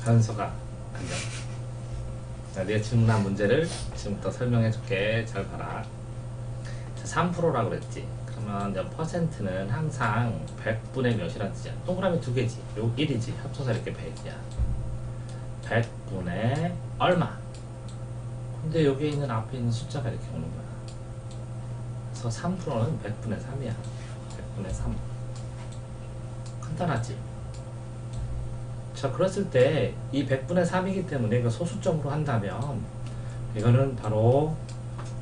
현서가 안녕. 자, 내가 질문한 문제를 지금부터 설명해 줄게. 잘 봐라. 자, 3%라고 그랬지. 그러면 이제 퍼센트는 항상 100분의 몇이란 뜻이야. 동그라미 두 개지. 요 1이지. 합쳐서 이렇게 100이야. 100분의 얼마. 근데 여기에 있는 앞에 있는 숫자가 이렇게 오는 거야. 그래서 3%는 100분의 3이야. 100분의 3. 간단하지? 자, 그랬을 때 이 100분의 3이기 때문에 이거 소수점으로 한다면 이거는 바로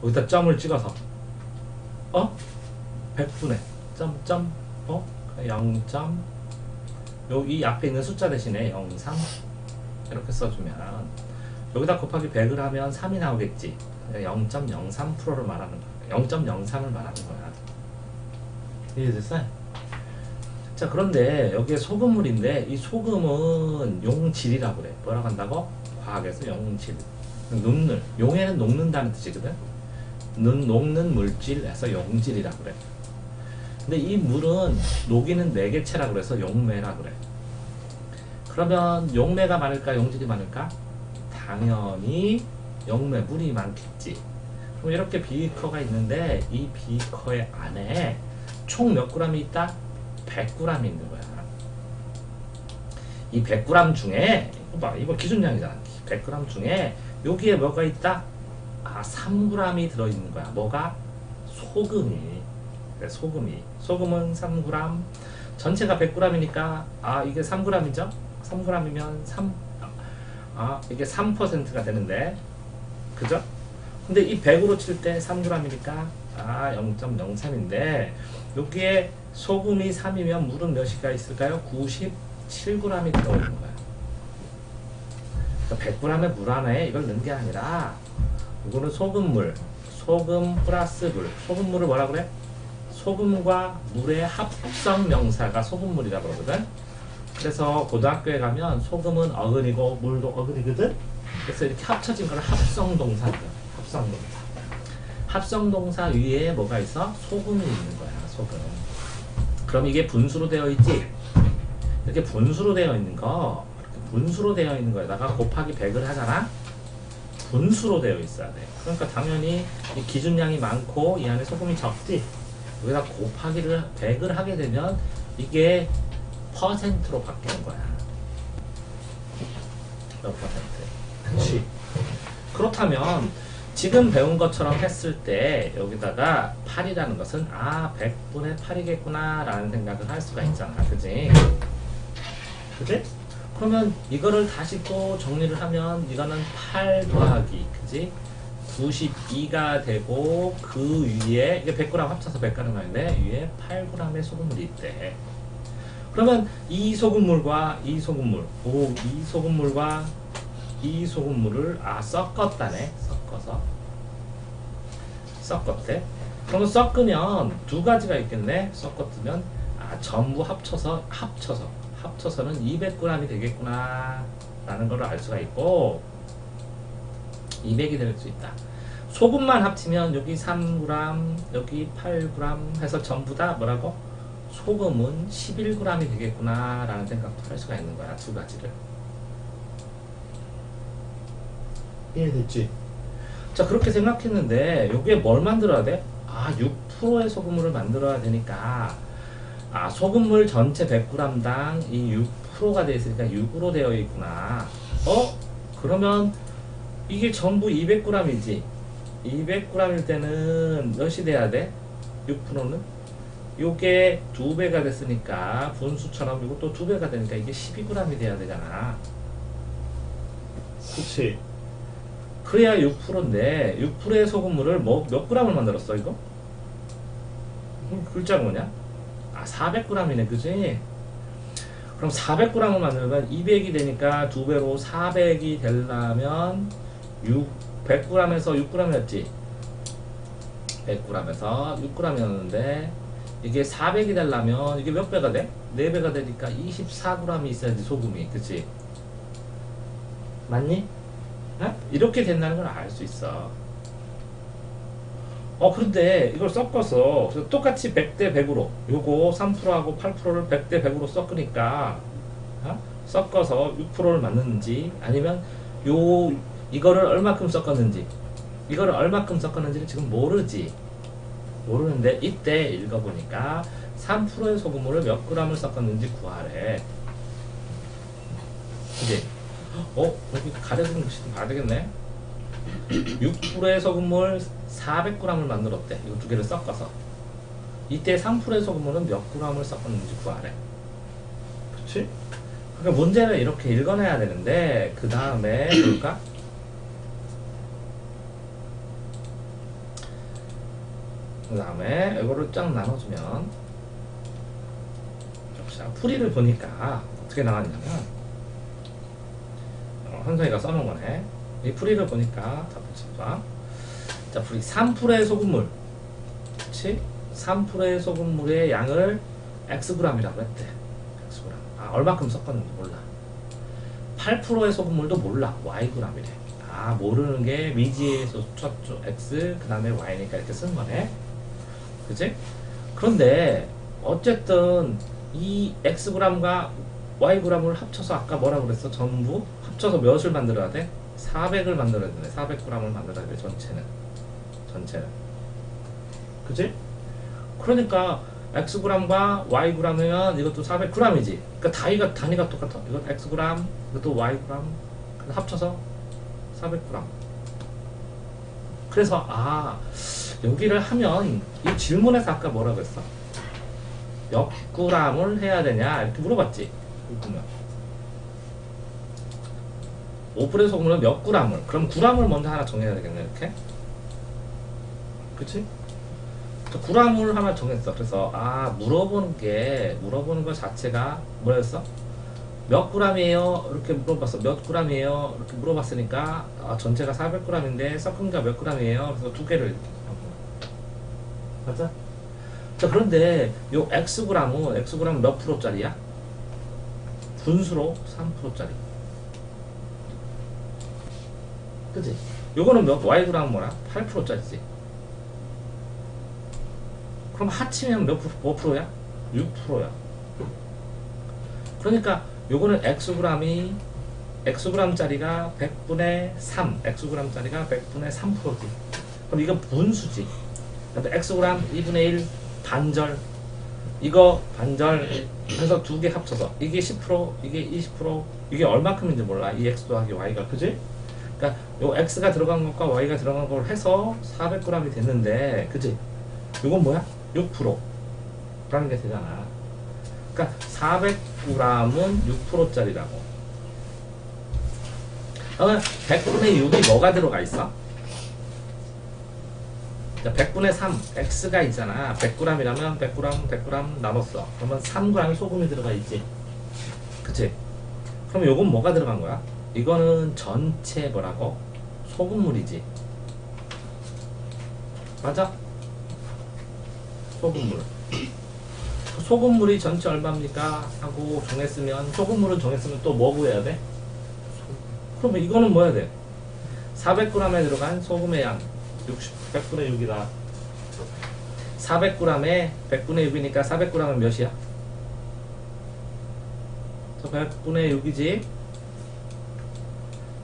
여기다 점을 찍어서 100분의 0점 이 앞에 있는 숫자 대신에 0.3 이렇게 써주면 여기다 곱하기 100을 하면 3이 나오겠지. 0.03%를 말하는 거야. 0.03을 말하는 거야. 이해됐어요? 자, 그런데 여기에 소금물인데 이 소금은 용질이라고 그래. 뭐라고 한다고? 과학에서 용질. 녹는, 용에는 녹는다는 뜻이거든. 녹는 물질에서 용질이라고 그래. 근데 이 물은 녹이는 매개체라고 그래서 용매라고 그래. 그러면 용매가 많을까 용질이 많을까? 당연히 용매, 물이 많겠지. 그럼 이렇게 비커가 있는데 이 비커의 안에 총 몇 g이 있다? 100g이 있는 거야. 이 100g 중에 이거 기준량이잖아. 100g 중에 여기에 뭐가 있다? 3g이 들어있는 거야. 뭐가? 소금이. 그래, 소금은 3g. 전체가 100g이니까 이게 3g이죠? 3g이면 이게 3%가 되는데, 그죠? 근데 이 100으로 칠 때 3g이니까 0.03인데 여기에 소금이 3이면 물은 몇이가 있을까요? 97g이 들어오는 거야. 그러니까 100g의 물 안에 이걸 넣은 게 아니라 이거는 소금물, 소금 플러스 물. 소금물을 뭐라 그래? 소금과 물의 합성 명사가 소금물이라고 그러거든. 그래서 고등학교에 가면 소금은 어근이고 물도 어근이거든. 그래서 이렇게 합쳐진 걸 합성동사거든. 합성동사 위에 뭐가 있어? 소금이 있는 거야. 소금. 그럼 이게 분수로 되어 있지? 이렇게 분수로 되어 있는 거, 분수로 되어 있는 거에다가 곱하기 100을 하잖아? 분수로 되어 있어야 돼. 그러니까 당연히 이 기준량이 많고 이 안에 소금이 적지? 여기다 곱하기를 100을 하게 되면 이게 퍼센트로 바뀌는 거야. 몇 퍼센트? 그치? 그렇다면 지금 배운 것처럼 했을 때 여기다가 8이라는 것은 100분의 8이겠구나 라는 생각을 할 수가 있잖아. 그지? 그지? 그러면 이거를 다시 또 정리를 하면 이거는 8 더하기, 그지? 92가 되고 그 위에 이게 100g 합쳐서 100g이 나는데 위에 8g의 소금물이 있대. 그러면 이 소금물과 이 소금물, 이 소금물과 이 소금물을 섞었다네. 섞었대. 그러면 섞으면 두 가지가 있겠네. 섞었으면 전부 합쳐서는 200g이 되겠구나 라는 걸 알 수가 있고 200이 될 수 있다. 소금만 합치면 여기 3g 여기 8g 해서 전부 다 뭐라고? 소금은 11g이 되겠구나 라는 생각도 할 수가 있는 거야. 두 가지를. 이해됐지? 자, 그렇게 생각했는데 여기에 뭘 만들어야 돼? 6%의 소금물을 만들어야 되니까 소금물 전체 100g당 이 6%가 되어 있으니까 6으로 되어 있구나. 그러면 이게 전부 200g이지. 200g일 때는 몇이 돼야 돼? 6%는? 요게 2배가 됐으니까 분수처럼 이것도 2배가 되니까 이게 12g이 돼야 되잖아. 그치? 그래야 6%인데 6%의 소금물을 몇 g을 만들었어 이거? 글자가 뭐냐? 400g이네. 그지? 그럼 400g을 만들면 200이 되니까 2배로 400이 되려면 100g에서 6g이었지? 100g에서 6g이었는데 이게 400이 되려면 이게 몇 배가 돼? 4배가 되니까 24g이 있어야지 소금이. 그치? 맞니? 이렇게 된다는 걸 알 수 있어. 그런데 이걸 섞어서 똑같이 100대 100으로 요거 3%하고 8%를 100대 100으로 섞으니까 섞어서 6%를 만드는지 아니면 요 이거를 얼마큼 섞었는지 를 지금 모르는데 이때 읽어보니까 3%의 소금물을 몇 g을 섞었는지 구하래. 그지? 여기 가려진 것이 좀 봐야 되겠네. 6%의 소금물 400g을 만들었대. 이거 두 개를 섞어서. 이때 3%의 소금물은 몇 g을 섞었는지 구하래. 그치? 그러니까 문제를 이렇게 읽어내야 되는데, 그 다음에 볼까? 그 다음에 이거를 쫙 나눠주면, 자, 풀이를 보니까 어떻게 나왔냐면, 현성이가 써놓은 거네. 이 풀이를 보니까, 다 붙여봐. 자, 풀이 3%의 소금물. 그치? 3%의 소금물의 양을 Xg이라고 했대. Xg. 얼마큼 섞었는지 몰라. 8%의 소금물도 몰라. Yg이래. 모르는 게 미지에서 쳤죠. X, 그 다음에 Y니까 이렇게 쓴 거네. 그치? 그런데, 어쨌든, 이 Xg과 Yg을 합쳐서 아까 뭐라고 그랬어? 전부 합쳐서 몇을 만들어야 돼? 400을 만들어야 돼. 400g을 만들어야 돼. 전체는. 그치? 그러니까 Xg과 Yg면 이것도 400g이지. 그러니까 단위가 똑같아. 이건 Xg, 이것도 Yg, 합쳐서 400g. 그래서 여기를 하면 이 질문에서 아까 뭐라고 했어? 몇 g을 해야 되냐 이렇게 물어봤지. 보면 5%의 소금물은 몇 g을? 그럼 g을 먼저 하나 정해야 되겠네. 이렇게. 그치? g을 하나 정했어. 그래서 물어보는 거 자체가 뭐였어? 몇 g이에요? 이렇게 물어봤어. 몇 g이에요? 이렇게 물어봤으니까 전체가 400g인데 섞은 게 몇 g이에요? 그래서 두 개를 맞아? 자, 그런데 요 Xg은 몇 프로짜리야? 분수로 3%짜리. 그치? 요거는 Yg은 뭐야? 8%짜리지. 그럼 합치면 몇 프로야? 6%야. 그러니까 요거는 Xg짜리가 100분의 3, Xg짜리가 100분의 3%지. 그럼 이건 분수지. 그러니까 Xg 2분의 1 반절, 이거 반절 해서 두 개 합쳐서 이게 10%, 이게 20%, 이게 얼마큼인지 몰라. 이 X 더하기 Y가. 그지? 그러니까 요 X가 들어간 것과 Y가 들어간 걸 해서 400g이 됐는데, 그지? 이건 뭐야? 6%라는 게 되잖아. 그러니까 400g은 6%짜리라고. 그러면 100분의 6이 뭐가 들어가 있어? 자, 100분의 3, X가 있잖아. 100g이라면 100g 나눴어. 그러면 3g이 소금이 들어가 있지. 그치? 그럼 요건 뭐가 들어간 거야? 이거는 전체 뭐라고? 소금물이지. 맞아? 소금물. 소금물이 전체 얼마입니까? 하고 정했으면, 소금물은 정했으면 또 뭐 구해야 돼? 그러면 이거는 뭐 해야 돼? 400g에 들어간 소금의 양 100분의 6이다. 400g에 100분의 6이니까 400g은 몇이야? 100분의 6이지.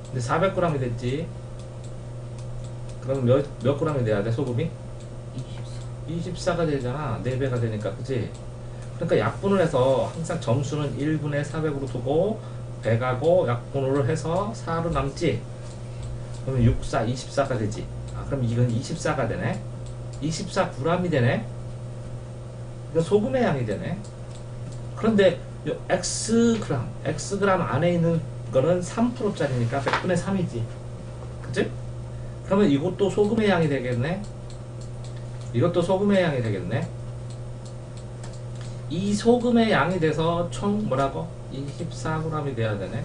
근데 400g이 됐지. 그러면 몇 g이 돼야 돼? 소금이? 24가 되잖아. 4배가 되니까. 그치? 그러니까 약분을 해서 항상 점수는 1분의 400으로 두고 100하고 약분을 해서 4로 남지. 그러면 6, 4, 24가 되지. 그럼 이건 24가 되네. 24g이 되네. 이거 소금의 양이 되네. 그런데 요 Xg 안에 있는 거는 3%짜리니까 100분의 3이지. 그치? 그러면 이것도 소금의 양이 되겠네. 이것도 소금의 양이 되겠네. 이 소금의 양이 돼서 총 뭐라고? 24g이 돼야 되네.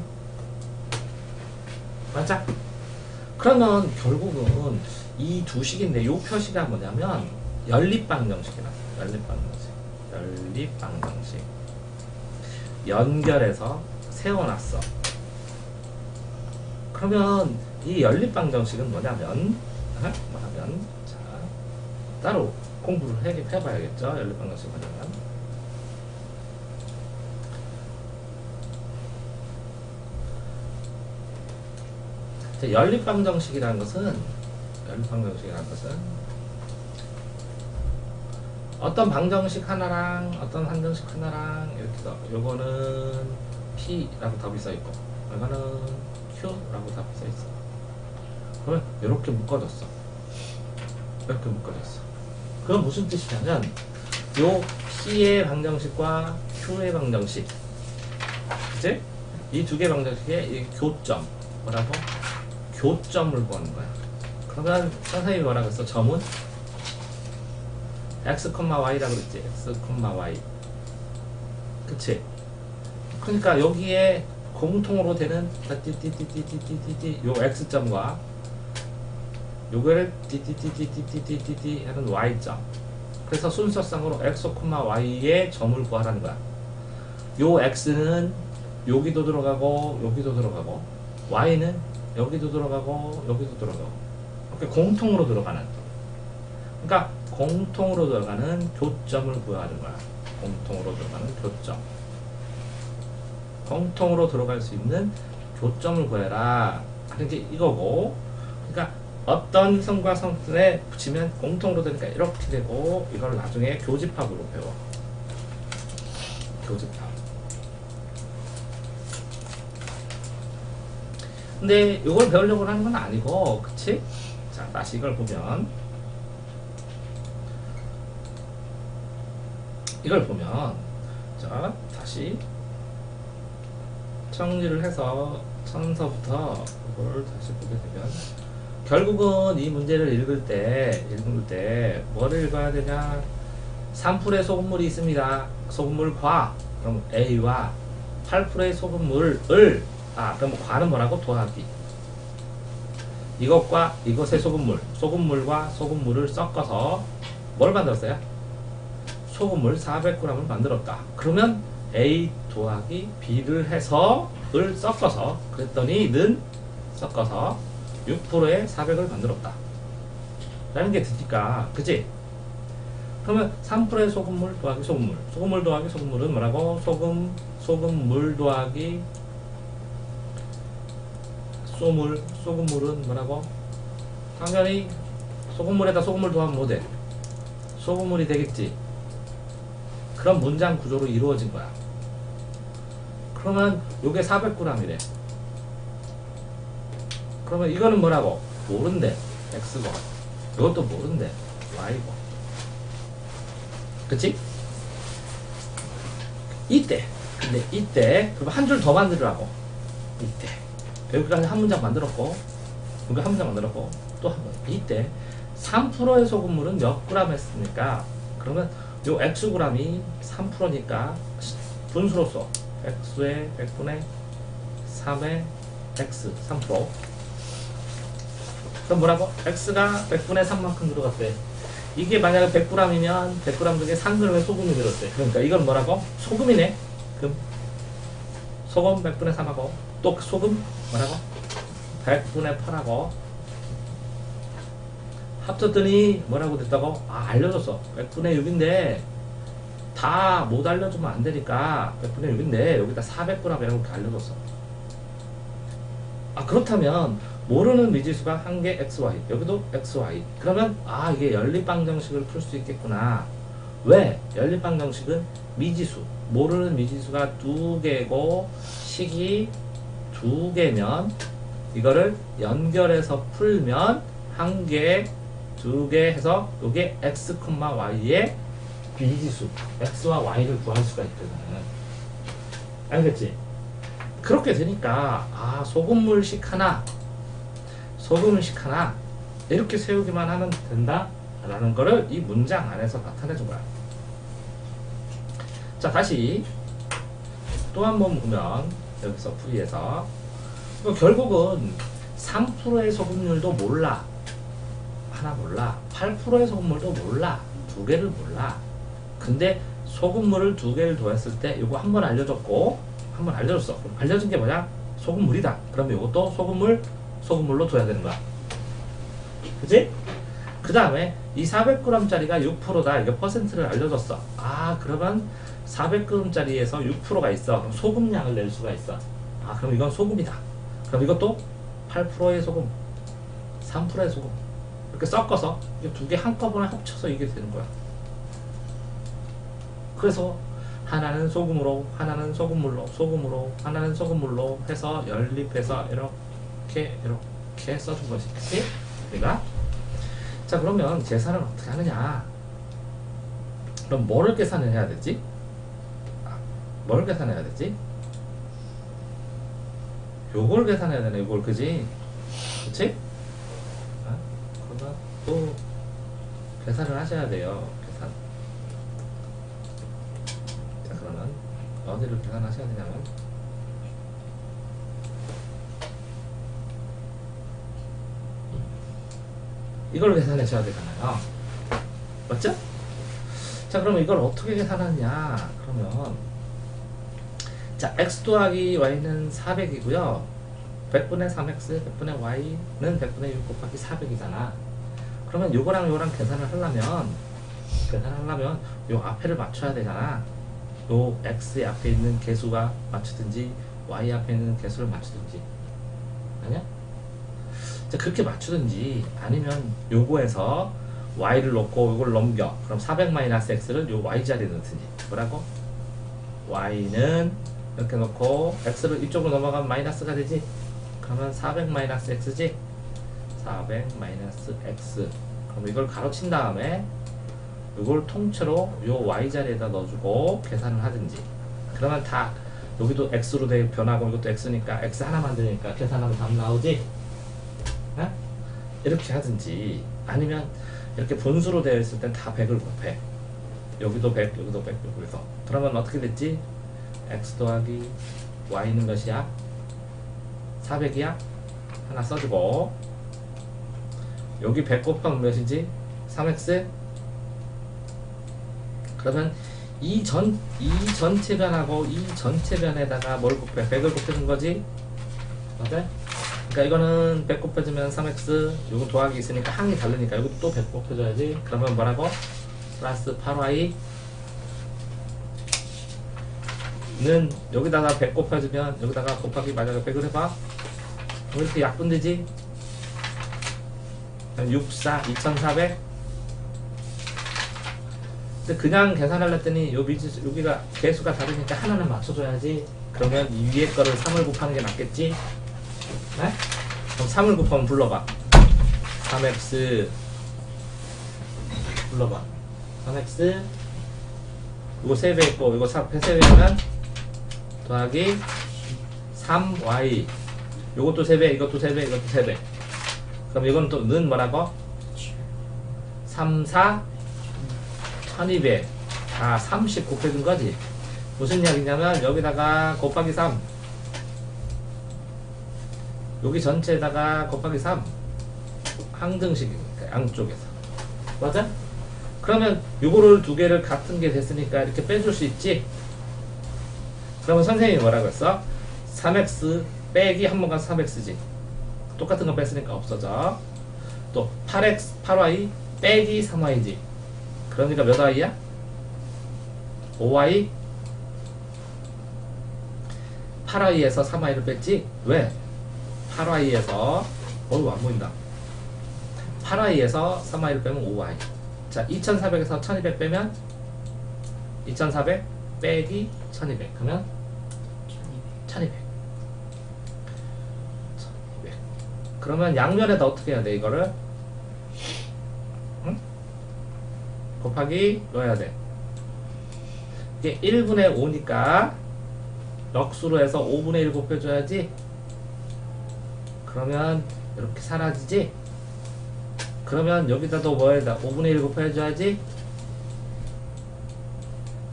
맞아? 그러면 결국은 이 두 식인데 요 표시가 뭐냐면 연립방정식이라. 연립방정식. 연결해서 세워놨어. 그러면 이 연립방정식은 뭐냐면 자, 따로 공부를 해봐야겠죠. 연립방정식 뭐냐면 연립방정식이라는 것은 어떤 방정식 하나랑 어떤 한정식 하나랑 이렇게 써. 요거는 P라고 답이 써있고 이거는 Q라고 답이 써있어. 그러면 이렇게 묶어줬어. 이렇게 묶어줬어. 그건 무슨 뜻이냐면 요 P의 방정식과 Q의 방정식, 그치? 이 두 개 방정식의 이 교점, 뭐라고? 교점을 구하는 거야. 그러면 선생님이 뭐라고 했어? 점은 x, y라고 그랬지. x, y. 그치? 그러니까 여기에 공통으로 되는 띠띠띠띠띠띠띠띠 요 x점과 요거를 띠띠띠띠띠띠띠띠 하는 y점. 그래서 순서상으로 x, y의 점을 구하라는 거야. 요 x는 여기도 들어가고 여기도 들어가고 y는 여기도 들어가고 여기도 들어가고 이렇게 공통으로 들어가는, 그러니까 공통으로 들어가는 교점을 구하는 거야. 공통으로 들어가는 교점. 공통으로 들어갈 수 있는 교점을 구해라 하는 게 이거고, 그러니까 어떤 선과 선에 붙이면 공통으로 되니까 이렇게 되고, 이걸 나중에 교집합으로 배워. 교집합. 근데 이걸 배우려고 하는 건 아니고, 그치? 자, 다시 이걸 보면, 자, 다시 정리를 해서 천서부터 이걸 다시 보게 되면, 결국은 이 문제를 읽을 때 뭐를 읽어야 되냐? 3%의 소금물이 있습니다. 소금물 과, 그럼 A와 8%의 소금물을, 그럼 과는 뭐라고? 더하기. 이것과 이것의 소금물과 소금물을 섞어서 뭘 만들었어요? 소금물 400g을 만들었다. 그러면 A 더하기 B를 해서 을 섞어서, 그랬더니 는 섞어서 6%의 400을 만들었다 라는 게 드니까, 그치? 그러면 3%의 소금물 더하기 소금물 더하기 소금물은 뭐라고? 소금물 더하기 소금물은 뭐라고? 당연히 소금물에다 소금물 더하면 뭐 돼? 소금물이 되겠지. 그런 문장 구조로 이루어진 거야. 그러면 요게 400g이래. 그러면 이거는 뭐라고? 모른대. x고. 이것도 모른대. y고. 그치? 근데 이때 그럼 한 줄 더 만들으라고. 이때 여기까지 한 문장 만들었고, 여기 한 문장 만들었고, 또 한 번. 이때 3%의 소금물은 몇 그램 했습니까? 그러면 요 xg이 3%니까 분수로서 x의 100분의 3의 x 3%. 그럼 뭐라고? x가 100분의 3만큼 들어갔대. 이게 만약에 100g이면 100g 중에 3g의 소금이 들었대. 그러니까 이건 뭐라고? 소금이네. 그럼 소금 100분의 3하고 또 소금 뭐라고? 100분의 8하고 합쳤더니 뭐라고 됐다고? 알려줬어. 100분의 6인데 다 못 알려주면 안 되니까 100분의 6인데 여기다 400g이라고 이렇게 알려줬어. 그렇다면 모르는 미지수가 한 개 xy, 여기도 xy. 그러면 이게 연립방정식을 풀 수 있겠구나. 왜? 연립방정식은 미지수, 모르는 미지수가 2개고 식이 2개면 이거를 연결해서 풀면 한 개, 2개 해서 이게 x, y의 미지수 x와 y를 구할 수가 있거든. 알겠지? 그렇게 되니까 소금물식 하나 이렇게 세우기만 하면 된다 라는 거를 이 문장 안에서 나타내 준 거야. 자, 다시 또 한 번 보면 여기서 풀이해서 결국은 3%의 소금물도 몰라. 하나 몰라. 8%의 소금물도 몰라. 2개를 몰라. 근데 소금물을 2개를 더했을 때 이거 한 번 알려줬고 한 번 알려줬어. 알려준 게 뭐냐? 소금물이다. 그러면 이것도 소금물로 둬야 되는 거야. 그치? 그 다음에 이 400g짜리가 6%다. 이게 퍼센트를 알려줬어. 그러면 400g짜리에서 6%가 있어. 그럼 소금량을 낼 수가 있어. 그럼 이건 소금이다. 그럼 이것도 8%의 소금, 3%의 소금 이렇게 섞어서 두 개 한꺼번에 합쳐서 이게 되는 거야. 그래서 하나는 소금으로, 하나는 소금물로, 소금으로, 하나는 소금물로 해서 연립해서 이렇게 써준 것이 그치? 우리가 자 그러면 계산을 어떻게 하느냐? 그럼 뭐를 계산을 해야 되지? 뭘 계산해야 되지? 요걸 계산해야 되네. 요걸 그지? 그치? 그러면 또 계산을 하셔야 돼요. 계산. 자 그러면 어디를 계산하셔야 되냐면 이걸 계산하셔야 되잖아요. 맞죠? 자 그러면 이걸 어떻게 계산하느냐? 그러면 자 x 더하기 y는 400이고요 100분의 3x 100분의 y는 100분의 6 곱하기 400이잖아. 그러면 요거랑 요거랑 계산을 하려면 요 앞에를 맞춰야 되잖아. 요 x 앞에 있는 개수가 맞추든지 y 앞에 있는 개수를 맞추든지 아니야? 자 그렇게 맞추든지 아니면 요거에서 y를 넣고 요걸 넘겨. 그럼 400-x를 요 y자리에 넣든지. 뭐라고? y는 이렇게 놓고 x를 이쪽으로 넘어가면 마이너스가 되지. 그러면 400-x지. 400-x. 그럼 이걸 가로친 다음에 이걸 통째로 요 y자리에다 넣어주고 계산을 하든지. 그러면 다 여기도 x로 변하고 이것도 x니까 x 하나 만드니까 계산하면 답 나오지. 어? 이렇게 하든지 아니면 이렇게 분수로 되어 있을 땐 다 100을 곱해. 여기도 100, 여기도 100, 여기서. 그러면 어떻게 됐지? x 더하기 y는 몇이야? 400이야? 하나 써주고 여기 100 곱하면 몇이지? 3x? 그러면 이 전체 변하고 이 전체 변에다가 뭘 곱해? 100을 곱해준 거지? 맞아? 그러니까 이거는 100 곱해주면 3x, 요거 더하기 있으니까 항이 다르니까 이것도 또 100 곱해줘야지. 그러면 뭐라고? 플러스 8y 는 여기다가 100 곱해주면 여기다가 곱하기 만약에 100을 해봐. 왜 이렇게 약분되지? 6, 4, 2400. 근데 그냥 계산하려 했더니 여기가 개수가 다르니까 하나는 맞춰줘야지. 그러면 이 위에 거를 3을 곱하는 게 낫겠지? 네? 그럼 3을 곱하면 불러봐. 3x 불러봐. 3x 이거 3배 있고 이거 3배면 더하기 3y 요것도 3배 이것도 3배 이것도 3배. 그럼 이건 또 는 뭐라고? 3, 4 1200. 30 곱해준 거지. 무슨 이야기냐면 여기다가 곱하기 3 여기 전체에다가 곱하기 3 항등식이니까 양쪽에서. 맞아? 그러면 요거를 두 개를 같은 게 됐으니까 이렇게 빼줄 수 있지? 그러면 선생님이 뭐라고 했어? 3x 빼기 한 번 가서 3x지. 똑같은 거 뺐으니까 없어져. 또 8y 빼기 3y지. 그러니까 몇 y야? 5y 8y에서 3y를 뺐지? 왜? 8y에서 어이구 안 보인다. 8y에서 3y를 빼면 5y. 자 2400에서 1200 빼면 2400 빼기 1200 그러면 1200. 그러면 양면에다 어떻게 해야 돼 이거를? 응? 곱하기 넣어야 돼. 이게 1분의 5니까 역수로 해서 5분의 1 곱해줘야지. 그러면 이렇게 사라지지? 그러면 여기다도 뭐에다 5분의 1 곱해줘야지.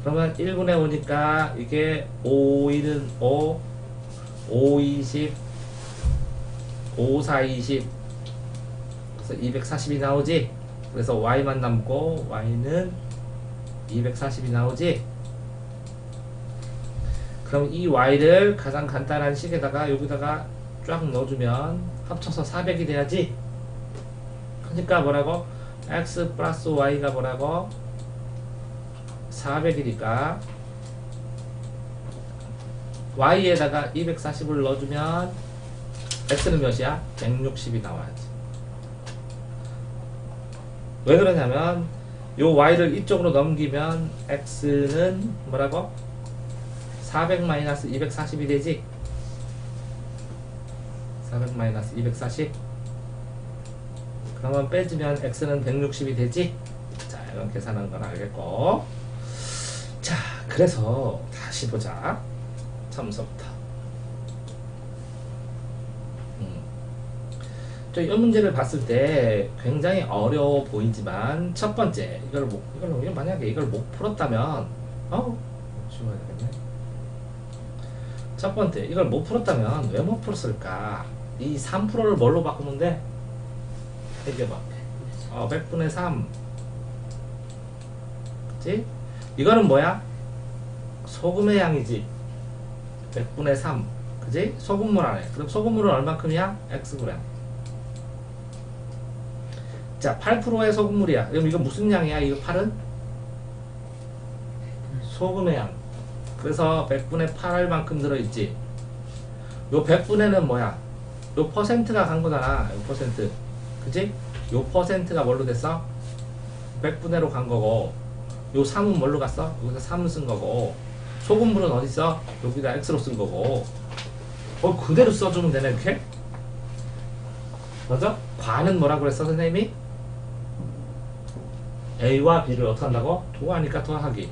그러면 1분의 5니까 이게 5, 1은 5, 5, 20, 5, 4, 20 그래서 240이 나오지. 그래서 y만 남고 y는 240이 나오지. 그럼 이 y를 가장 간단한 식에다가 여기다가 쫙 넣어주면 합쳐서 400이 돼야지. 그러니까 뭐라고? x 플러스 y가 뭐라고? 400이니까 y에다가 240을 넣어주면 x는 몇이야? 160이 나와야지. 왜 그러냐면 요 y를 이쪽으로 넘기면 x는 뭐라고? 400 마이너스 240이 되지? 400 마이너스 240. 그러면 빼주면 x는 160이 되지? 자, 이런 계산하는 건 알겠고. 자, 그래서 다시 보자. 처음부터. 이 문제를 봤을 때 굉장히 어려워 보이지만 첫 번째 이걸 만약에 이걸 못 풀었다면 지워야 되겠네. 첫 번째 이걸 못 풀었다면 왜 못 풀었을까? 이 3%를 뭘로 바꾸면 돼? 해봐. 100분의 3. 그치? 이거는 뭐야? 소금의 양이지. 100분의 3. 그치? 소금물 안에. 그럼 소금물은 얼만큼이야? Xg. 자, 8%의 소금물이야. 그럼 이거 무슨 양이야? 이거 8은? 소금의 양. 그래서 100분의 8만큼 들어있지. 요 100분의는 뭐야? 요 퍼센트가 간 거잖아. 요 퍼센트. 그치? 요 퍼센트가 뭘로 됐어? 100분의로 간 거고, 요 3은 뭘로 갔어? 여기서 3을 쓴 거고, 소금물은 어디 있어? 여기다 X로 쓴 거고. 그대로 써주면 되네, 이렇게? 맞아? 과는 뭐라고 그랬어, 선생님이? A와 B를 어떻게 한다고? 도하니까 더하기.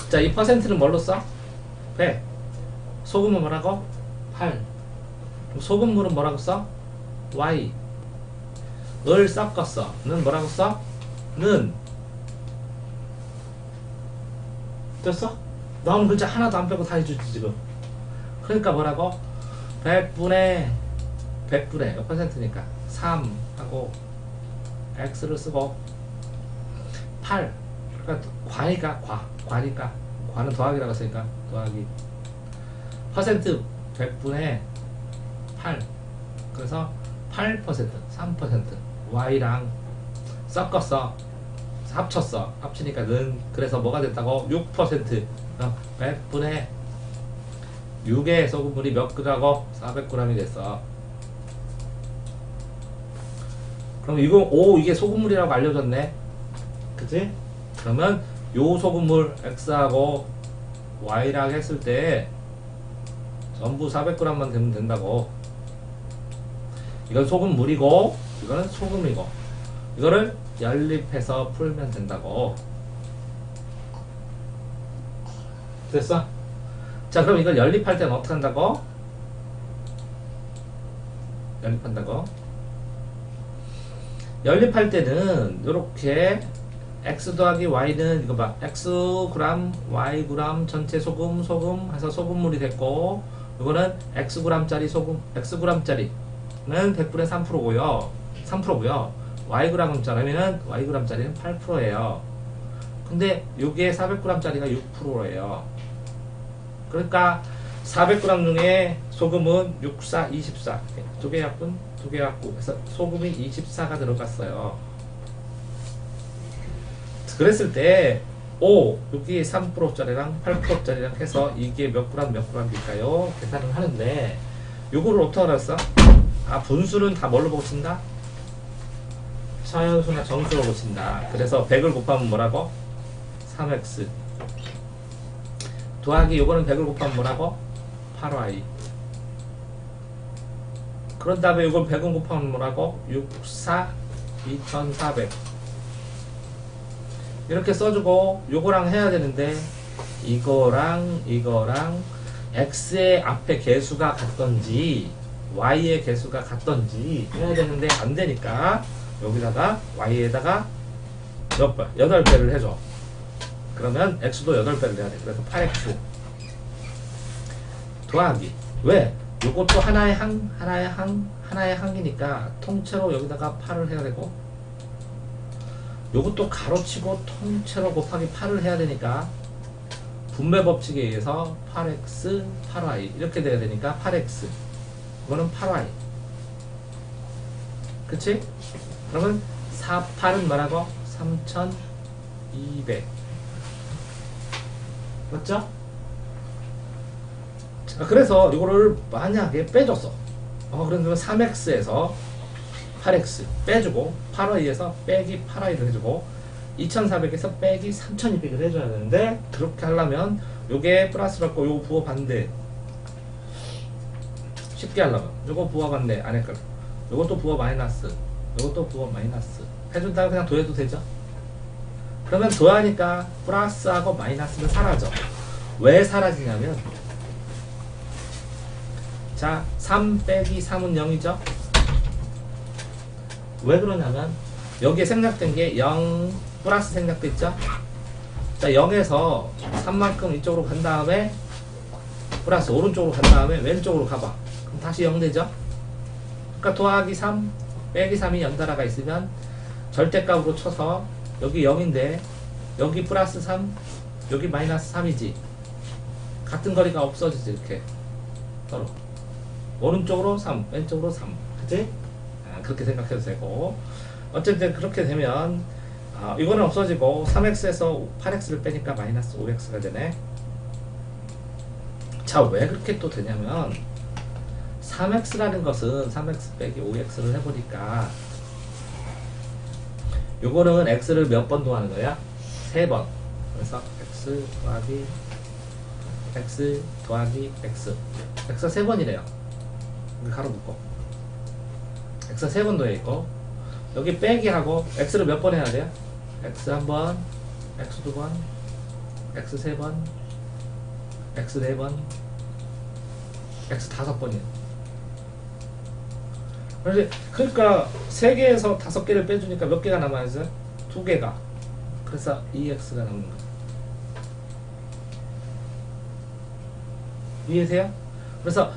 자, 이 퍼센트는 뭘로 써? 100. 소금은 뭐라고? 8. 소금물은 뭐라고 써? Y. 을 섞었어. 는 뭐라고 써? 는. 됐어? 나오는 글자 하나도 안 빼고 다 해주지, 지금. 그러니까 뭐라고? 100분의 몇 퍼센트니까 3 하고 x를 쓰고 8. 그러니까 과니까 과는 더하기라고 했으니까 더하기 퍼센트 100분의 8. 그래서 8%, 3% y랑 섞었어. 합쳤어. 합치니까 는. 그래서 뭐가 됐다고? 6%. 100분의 6의 소금물이 몇 g라고? 400g이 됐어. 그럼 이게 소금물이라고 알려줬네. 그치? 그러면 요 소금물 x하고 y랑 했을 때 전부 400g만 되면 된다고. 이건 소금물이고 이거는 소금이고 이거를 연립해서 풀면 된다고. 됐어? 자, 그럼 이걸 연립할 때는 어떻게 한다고? 연립할 때는 이렇게 x 더하기 y는 이거 봐. x 그램 y 그램 전체 소금 해서 소금물이 됐고, 이거는 x 그램짜리 소금 x 그램짜리는 100분의 3%고요. y g짜리는 y g짜리는 8%예요. 근데 요게 400g짜리가 6%예요. 그러니까 400g 중에 소금은 6, 4, 24. 두 개 약분, 두 개 갖고 그래서 소금이 24가 들어갔어요. 그랬을 때 여기 3%짜리랑 8%짜리랑 해서 이게 몇 g일까요? 계산을 하는데 요거를 어떻게 알았어? 분수는 다 뭘로 고친다? 서연수나 정수로 고친다. 그래서 100을 곱하면 뭐라고? 3x 더하기 요거는 100을 곱하면 뭐라고? 8y. 그런 다음에 요건 100을 곱하면 뭐라고? 6, 4, 2400. 이렇게 써주고 요거랑 해야 되는데 이거랑 x의 앞에 개수가 같던지 y의 개수가 같던지 해야 되는데 안 되니까 여기다가 y에다가 몇 번? 8배를 해줘. 그러면 x도 8배를 해야 돼. 그래서 8x 더하기. 왜? 요것도 하나의 항이니까 통째로 여기다가 8을 해야 되고, 요것도 가로치고 통째로 곱하기 8을 해야 되니까 분배 법칙에 의해서 8x, 8y 이렇게 돼야 되니까 8x. 이거는 8y. 그치? 그러면 8은 뭐라고? 3200. 맞죠? 자, 그래서 이거를 만약에 빼줬어. 그러면 3x에서 8x 빼주고 8y에서 빼기 8y를 해주고 2400에서 빼기 3200을 해줘야 되는데, 그렇게 하려면 요게 플러스라고 요거 부호 반대 쉽게 하려면 요거 부호 반대 안 할걸, 요것도 부호 마이너스, 요것도 부호 마이너스 해준다고 그냥 더해도 되죠. 그러면 더하니까 플러스하고 마이너스는 사라져. 왜 사라지냐면, 자 3 빼기 3은 0이죠. 왜 그러냐면 여기에 생략된 게 0 플러스 생략됐죠. 자 0에서 3만큼 이쪽으로 간 다음에 플러스 오른쪽으로 간 다음에 왼쪽으로 가봐. 그럼 다시 0 되죠. 그러니까 더하기 3 빼기 3이 연달아가 있으면 절대값으로 쳐서 여기 0인데 여기 플러스 3 여기 마이너스 3이지. 같은 거리가 없어지지. 이렇게 서로 오른쪽으로 3 왼쪽으로 3 그치? 그렇게 생각해도 되고, 어쨌든 그렇게 되면 이거는 없어지고 3x에서 8x를 빼니까 마이너스 5x가 되네. 자 왜 그렇게 또 되냐면 3x라는 것은 3x 빼기 5x를 해보니까 요거는 x를 몇 번 더하는 거야? 3번. 그래서 x 더하기 x 더하기 x x가 3번이래요. 가로 묶고 x 3번 더해있고, 여기 빼기하고 x를 몇 번 해야 돼요? x 1번, x 2번, x 3번, x 4번, x 5번이에요. 그러니까 3개에서 5개를 빼주니까 몇 개가 남아있어요? 2개가. 그래서 2x가 남는 거예요. 이해되세요? 그래서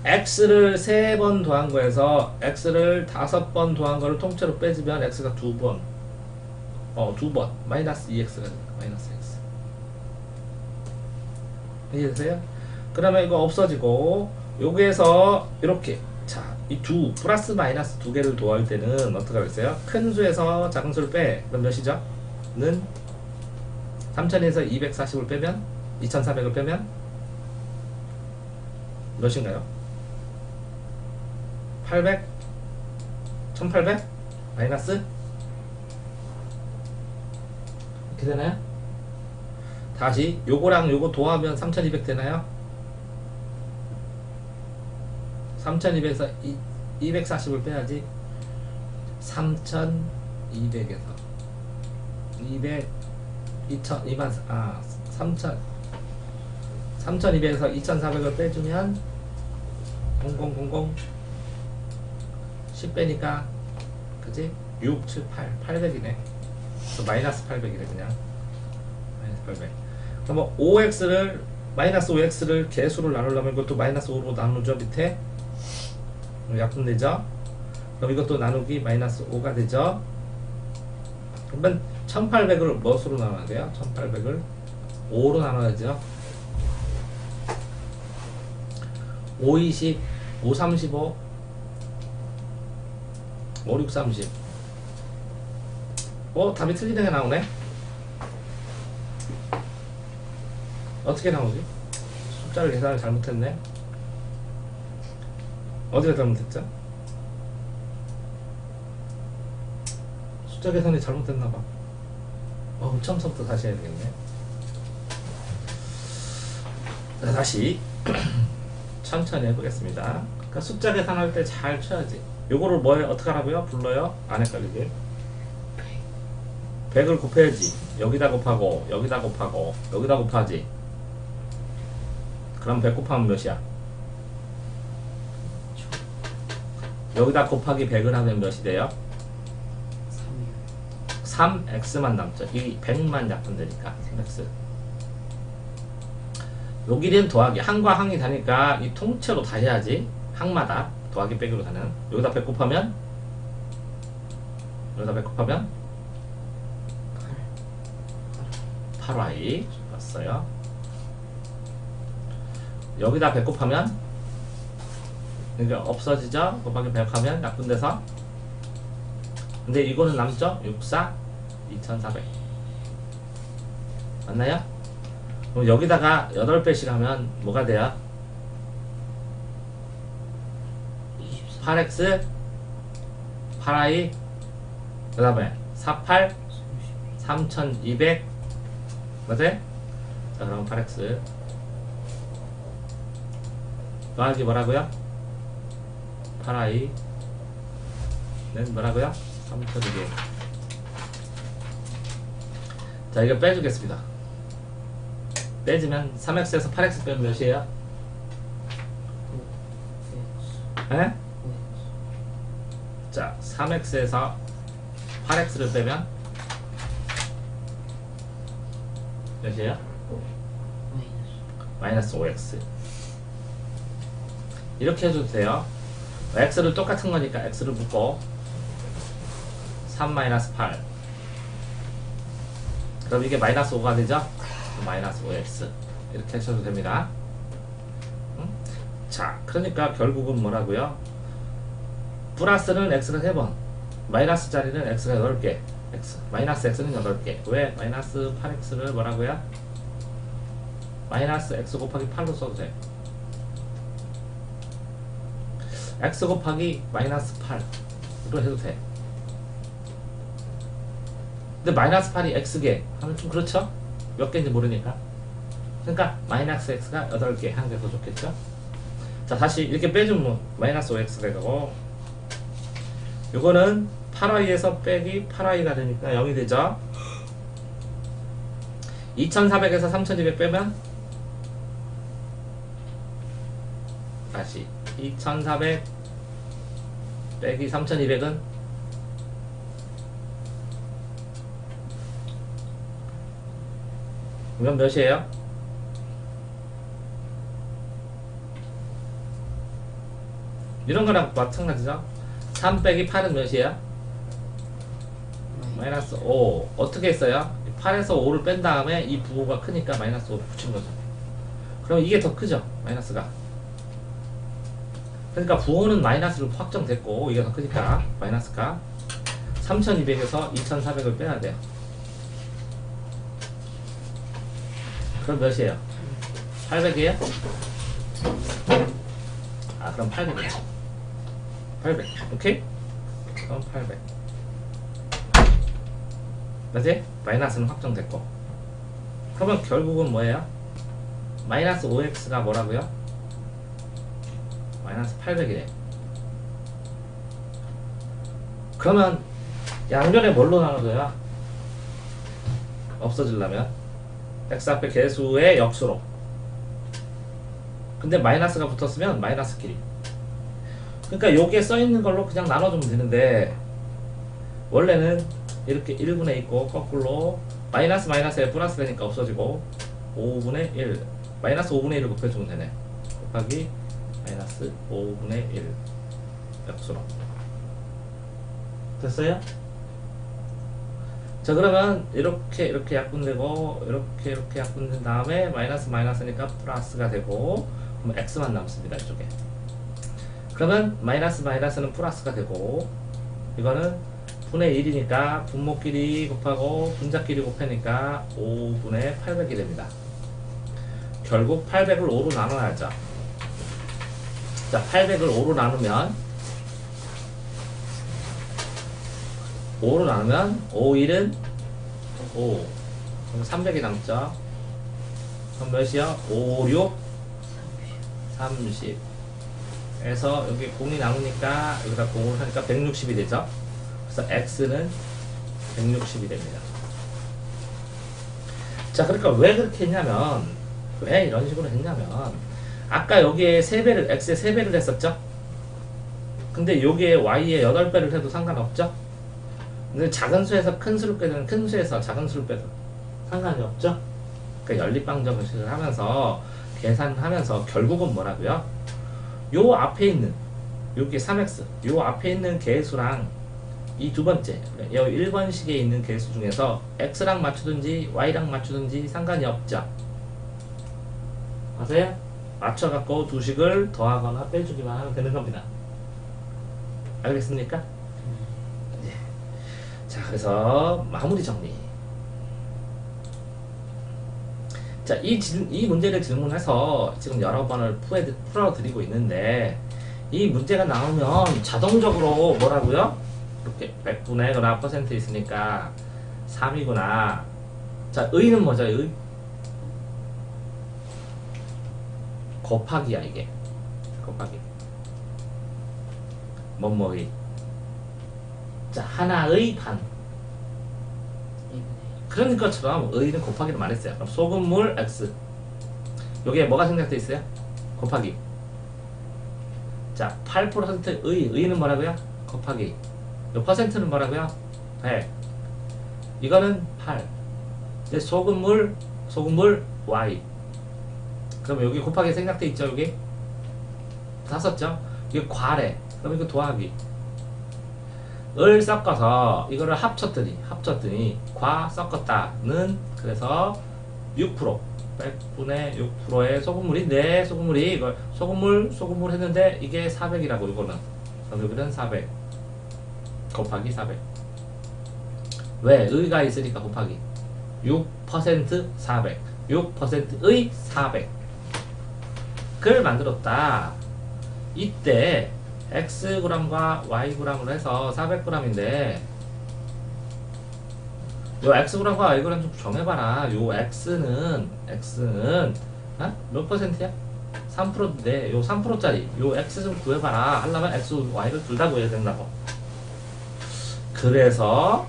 x를 3번 더한 거에서 x를 5번 더한 거를 통째로 빼주면 x가 2번, 2번 마이너스 2x가 됩니다. 마이너스 x. 이해되세요? 그러면 이거 없어지고 여기에서 이렇게, 자 이 플러스 마이너스 2개를 더할 때는 어떻게 하겠어요? 큰 수에서 작은 수를 빼. 그럼 몇이죠? 는 3000에서 240을 빼면 2400을 빼면 몇인가요? 800? 1800? 마이너스? 이렇게 되나요? 다시 요거랑 요거 도하면 3200 되나요? 3200에서 240을 빼야지. 3200에서 200 3200에서 2400을 빼주면 0000 10 빼니까 그지? 6, 7, 8 800이네. 마이너스 800이래 그냥. 마이너스 800. 그럼 5x를 마이너스 5x를 개수를 나누려면 이것도 마이너스 5로 나누죠. 밑에 약분되죠. 그럼 이것도 나누기 마이너스 5가 되죠. 그러면 1800을 무엇으로 나눠야 돼요? 1800을 5로 나눠야죠. 5, 20, 5, 35, 5, 6, 30. 답이 틀리는 게 나오네? 어떻게 나오지? 숫자를 계산을 잘못했네? 어디가 잘못했죠? 숫자 계산이 잘못됐나봐. 처음부터 다시 해야 되겠네. 자, 다시 천천히 해보겠습니다. 그러니까 숫자 계산할 때 잘 쳐야지. 요거를 뭐에 어떻게 하라고요? 불러요? 안 헷갈리게. 100을 곱해야지. 여기다 곱하고 여기다 곱하고 여기다 곱하지. 그럼 100 곱하면 몇이야? 여기다 곱하기 100을 하면 몇이 돼요? 3x만 남죠. 이 100만 약분되니까 3x. 여기는 더하기 항과 항이 다니까 이 통째로 다 해야지. 항마다 더하기 빼기로 가는. 여기다 100 곱하면 여기다 100 곱하면 8y 봤어요. 여기다 100 곱하면 그러니까 없어지죠. 곱하기 100 하면 약분돼서. 근데 이거는 남죠. 64 2400 맞나요? 그럼 여기다가 8배씩 하면 뭐가 돼요? 8x 8i 그 다음에 48 3200 맞아요? 자 그럼 8x 더하기 뭐라고요? 8i는 뭐라고요? 3200. 자 이거 빼주겠습니다. 빼주면 3x에서 8x 빼면 몇이에요? 에? 자 3x에서 8x를 빼면 몇이에요? 마이너스 5x. 이렇게 해줘도 돼요. x를 똑같은 거니까 x를 묶고 3 마이너스 8 그럼 이게 마이너스 5가 되죠? 마이너스 5x 이렇게 하셔도 됩니다. 응? 자 그러니까 결국은 뭐라고요? 플러스는 x가 3번 마이너스 자리는 x가 8개 x 마이너스 x는 8개. 왜? 마이너스 8x를 뭐라고요? 마이너스 x 곱하기 8로 써도 돼요. x 곱하기 마이너스 8로 해도 돼. 근데 마이너스 8이 x개 하면 좀 그렇죠? 몇 개인지 모르니까. 그러니까 마이너스 x가 8개 하는 게 더 좋겠죠? 자 다시 이렇게 빼주면 마이너스 5x가 되고 요거는 8i에서 빼기 8i가 되니까 0이 되죠? 2400에서 3200 빼면 다시 2400 빼기 3200은 이건 몇이에요? 이런 거랑 마찬가지죠? 3 빼기 8은 몇이에요? 마이너스 5. 어떻게 했어요? 8에서 5를 뺀 다음에 이 부호가 크니까 마이너스 5를 붙인 거죠. 그럼 이게 더 크죠? 마이너스가. 그러니까 부호는 마이너스로 확정됐고 이게 더 크니까 마이너스가 3200에서 2400을 빼야 돼요. 그럼 몇이에요? 800이에요? 아 그럼 800이에요. 800 오케이? 그럼 800 맞지? 마이너스는 확정됐고 그러면 결국은 뭐예요? 마이너스 5x가 뭐라고요? 마이너스 800이래. 그러면 양변에 뭘로 나눠줘요? 없어지려면 x 앞에 개수의 역수로. 근데 마이너스가 붙었으면 마이너스끼리. 그러니까 여기에 써있는 걸로 그냥 나눠주면 되는데 원래는 이렇게 1분의 있고 거꾸로 마이너스 마이너스에 플러스 되니까 없어지고 5분의 1 마이너스 5분의 1을 곱해주면 되네. 곱하기 마이너스 5분의 1 역수로. 됐어요? 자 그러면 이렇게 약분되고 이렇게 약분된 다음에 마이너스 마이너스니까 플러스가 되고 그럼 x만 남습니다. 이쪽에. 그러면 마이너스 마이너스는 플러스가 되고 이거는 분의 1이니까 분모끼리 곱하고 분자끼리 곱하니까 5분의 800이 됩니다. 결국 800을 5로 나눠야죠. 자 800을 5로 나누면 5로 나누면 5, 1은 5 그럼 300이 남죠. 그럼 몇이요? 5, 6 30 에서 여기 0이 남으니까 여기다 0을 하니까 160이 되죠. 그래서 x는 160이 됩니다. 자 그러니까 왜 그렇게 했냐면 왜 이런 식으로 했냐면 아까 여기에 3배를 x에 3배를 했었죠. 근데 여기에 y에 8배를 해도 상관없죠. 근데 작은 수에서 큰 수를 빼든 큰 수에서 작은 수를 빼도 상관이 없죠. 그러니까 연립방정식을 하면서 계산하면서 결국은 뭐라고요? 요 앞에 있는 여기 3x 요 앞에 있는 개수랑 이 두 번째 요 1번식에 있는 개수 중에서 x랑 맞추든지 y랑 맞추든지 상관이 없죠. 아세요? 맞춰갖고 두 식을 더하거나 빼주기만 하면 되는 겁니다. 알겠습니까? 네. 자 그래서 마무리 정리. 자 이 문제를 질문해서 지금 여러 번을 풀어드리고 있는데 이 문제가 나오면 자동적으로 뭐라고요? 이렇게 100분의 그나 퍼센트 있으니까 3이구나. 자, 의는 뭐죠? 의? 곱하기야 이게. 곱하기. 뭐뭐의. 자, 하나의 반. 그런 것처럼 의는 곱하기를 말했어요. 그럼 소금물 X. 여기에 뭐가 생략되어 있어요? 곱하기. 자, 8% 의는 뭐라고요? 곱하기. 요 퍼센트는 뭐라고요? 100. 이거는 8. 이제 소금물 Y. 그럼 여기 곱하기 생략돼 있죠, 여기? 다 썼죠? 이게 과래. 그럼 이거 더하기. 을 섞어서 이거를 합쳤더니 과 섞었다는 그래서 6% 100분의 6%의 소금물인데 소금물이 이걸 소금물 했는데 이게 400이라고 이거는 그럼 여기는 400 곱하기 400 왜? 의가 있으니까 곱하기 6% 400 6%의 400 그걸 만들었다. 이때 Xg과 Yg으로 해서 400g인데 요 Xg과 Yg 좀 정해봐라. 요 X는 몇 퍼센트야? 3%인데 요 3%짜리 요 X 좀 구해봐라. 하려면 X, Y를 둘 다 구해야 된다고. 그래서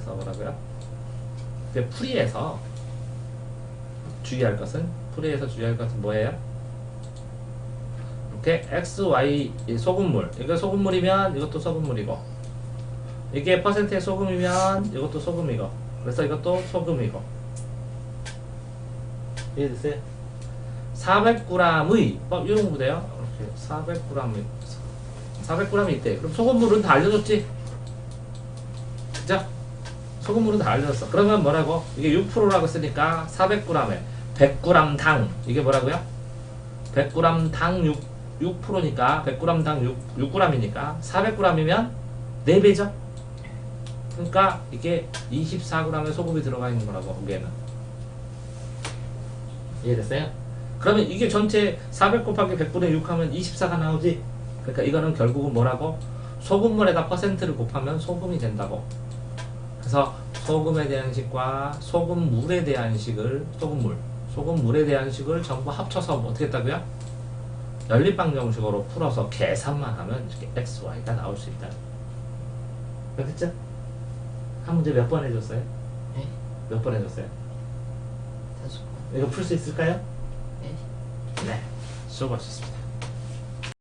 뭐라고요? 풀이에서 주의할 것은 뭐예요? 이렇게 X, Y 소금물. 이거 소금물이면 이것도 소금물이고 이게 퍼센트의 소금이면 이것도 소금이고 그래서 이것도 소금이고 이해됐어요? 400g의 이런 거 보세요. 이렇게 400g이 있대. 그럼 소금물은 다 알려줬지? 그죠? 소금물은 다 알려줬어. 그러면 뭐라고? 이게 6%라고 쓰니까 400g에 100g당 이게 뭐라고요? 100g당 6%니까 100g당 6g이니까 400g이면 4배죠? 그러니까 이게 24g의 소금이 들어가 있는 거라고 거기에는. 이해됐어요? 그러면 이게 전체 400 곱하기 100분의 6 하면 24가 나오지? 그러니까 이거는 결국은 뭐라고? 소금물에다 퍼센트를 곱하면 소금이 된다고. 그래서 소금에 대한 식과 소금물에 대한 식을 소금물에 대한 식을 전부 합쳐서 어떻게 했다고요? 연립방 정식으로 풀어서 계산만 하면 이렇게 x, y가 나올 수 있다. 그렇겠죠? 한 문제 몇 번 해줬어요? 네. 몇 번 해줬어요? 5번. 이거 풀 수 있을까요? 네. 네. 수고하셨습니다.